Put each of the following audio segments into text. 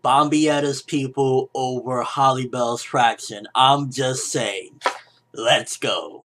Bombietta's people over Holly Bell's fraction. I'm just saying. Let's go.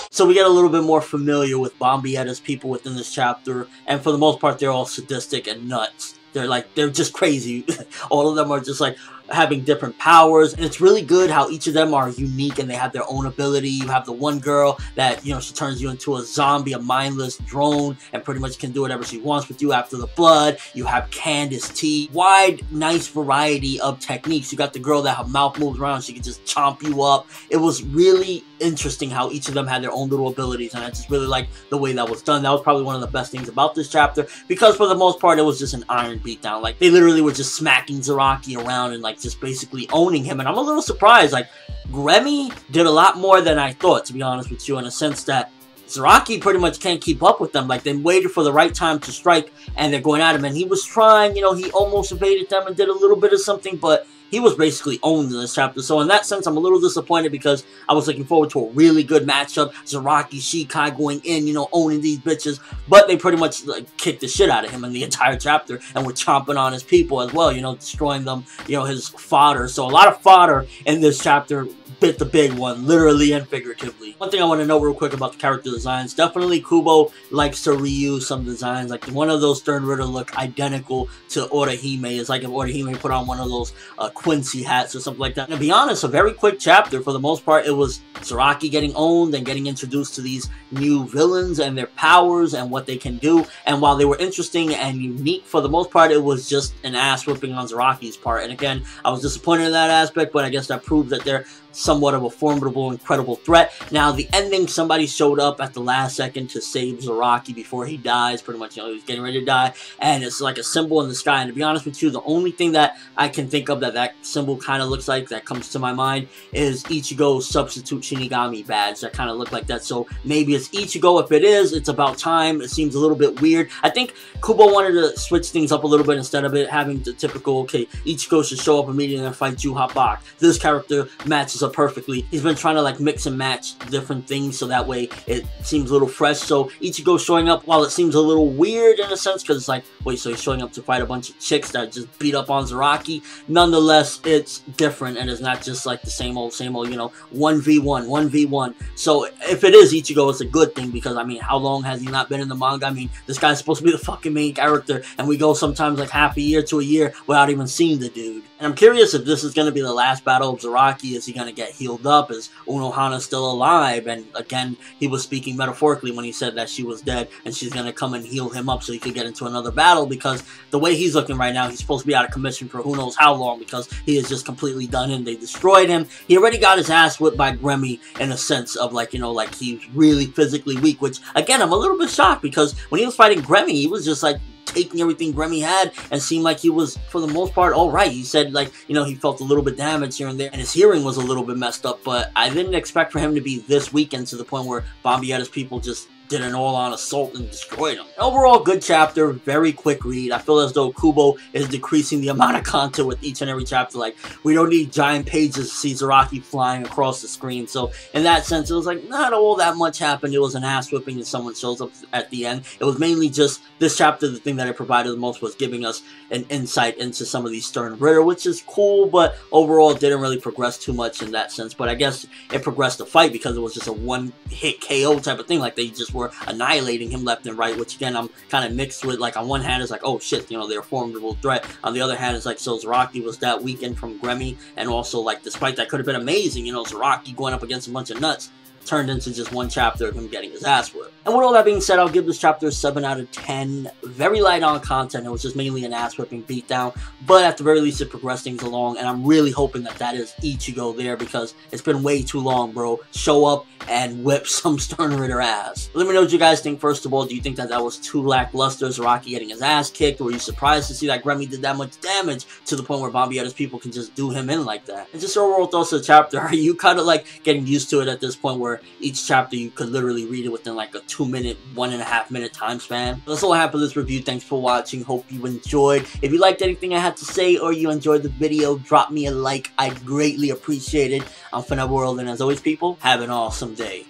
So we get a little bit more familiar with Bombietta's people within this chapter, and for the most part they're all sadistic and nuts. They're just crazy. All of them are just like having different powers, and it's really good how each of them are unique and they have their own ability. You have the one girl that, you know, she turns you into a zombie, a mindless drone, and pretty much can do whatever she wants with you after the blood. You have Candace T. Wide, nice variety of techniques. You got the girl that her mouth moves around, she can just chomp you up. It was really interesting how each of them had their own little abilities, and I just really like the way that was done. That was probably one of the best things about this chapter, because for the most part it was just an iron beatdown. Like, they literally were just smacking Zaraki around and like just basically owning him, and I'm a little surprised. Like, Gremmy did a lot more than I thought, to be honest with you, in a sense that Zaraki pretty much can't keep up with them. Like, they waited for the right time to strike and they're going at him, and he was trying, you know, he almost evaded them and did a little bit of something, but he was basically owned in this chapter. So in that sense, I'm a little disappointed because I was looking forward to a really good matchup. Zaraki, Shikai going in, you know, owning these bitches. But they pretty much like kicked the shit out of him in the entire chapter and were chomping on his people as well, you know, destroying them, you know, his fodder. So a lot of fodder in this chapter bit the big one, literally and figuratively. One thing I want to know real quick about the character designs, definitely Kubo likes to reuse some designs. Like, one of those Stern Ritter look identical to Orihime. It's like if Orihime put on one of those Quincy hats or something like that. And to be honest, a very quick chapter. For the most part, it was Zaraki getting owned and getting introduced to these new villains and their powers and what they can do. And while they were interesting and unique, for the most part, it was just an ass whipping on Zaraki's part. And again, I was disappointed in that aspect, but I guess that proves that they're somewhat of a formidable, incredible threat. Now, the ending, somebody showed up at the last second to save Zaraki before he dies. Pretty much, you know, he was getting ready to die, and it's like a symbol in the sky. And to be honest with you, the only thing that I can think of that symbol kind of looks like, that comes to my mind, is Ichigo's substitute Shinigami badge that kind of looked like that. So maybe it's Ichigo. If it is, it's about time. It seems a little bit weird. I think Kubo wanted to switch things up a little bit instead of it having the typical, okay, Ichigo should show up immediately and fight Juha Bak. This character matches up perfectly. He's been trying to like mix and match different things so that way it seems a little fresh. So Ichigo showing up, while it seems a little weird in a sense, because it's like, wait, so he's showing up to fight a bunch of chicks that just beat up on Zaraki, nonetheless it's different and it's not just like the same old, you know, 1v1, 1v1. So if it is Ichigo, it's a good thing, because I mean, how long has he not been in the manga? I mean, this guy's supposed to be the fucking main character, and we go sometimes like half a year to a year without even seeing the dude. And I'm curious if this is going to be the last battle of Zaraki. Is he going to get healed up? Is Unohana still alive? And again, he was speaking metaphorically when he said that she was dead and she's going to come and heal him up so he could get into another battle, because the way he's looking right now, he's supposed to be out of commission for who knows how long, because he is just completely done in. They destroyed him. He already got his ass whipped by Gremmy in a sense of like, you know, like he's really physically weak, which again, I'm a little bit shocked, because when he was fighting Gremmy, he was just like taking everything Gremmy had and seemed like he was, for the most part, alright. He said, like, you know, he felt a little bit damaged here and there, and his hearing was a little bit messed up, but I didn't expect for him to be this weakened to the point where Bombietta's people just did an all-on assault and destroyed him. Overall, good chapter, very quick read. I feel as though Kubo is decreasing the amount of content with each and every chapter. Like, we don't need giant pages to see Zaraki flying across the screen. So, in that sense, it was like, not all that much happened. It was an ass whipping and someone shows up at the end. It was mainly just, this chapter, the thing that it provided the most was giving us an insight into some of these Stern Ritter, which is cool, but overall, it didn't really progress too much in that sense. But I guess it progressed the fight because it was just a one-hit KO type of thing. Like, they just were annihilating him left and right, which again, I'm kind of mixed with. Like, on one hand, it's like, oh shit, you know, they're a formidable threat. On the other hand, it's like, so Zaraki was that weakened from Gremmy, and also, like, despite that could have been amazing, you know, Zaraki going up against a bunch of nuts, turned into just one chapter of him getting his ass whipped. And with all that being said, I'll give this chapter a 7 out of 10. Very light on content. It was just mainly an ass whipping beatdown, but at the very least it progressed things along, and I'm really hoping that that is Ichigo there, because it's been way too long, bro. Show up and whip some Stern Ritter ass. Let me know what you guys think. First of all, do you think that that was too lackluster, Zaraki getting his ass kicked, or were you surprised to see that Gremmy did that much damage to the point where Bombietta's people can just do him in like that? And just overall thoughts of the chapter, are you kind of like getting used to it at this point where each chapter you could literally read it within like a 2-minute, 1.5 minute time span? That's all I have for this review. Thanks for watching. Hope you enjoyed. If you liked anything I had to say or you enjoyed the video, drop me a like. I'd greatly appreciate it. I'm ForneverWorld, and as always, people, have an awesome day.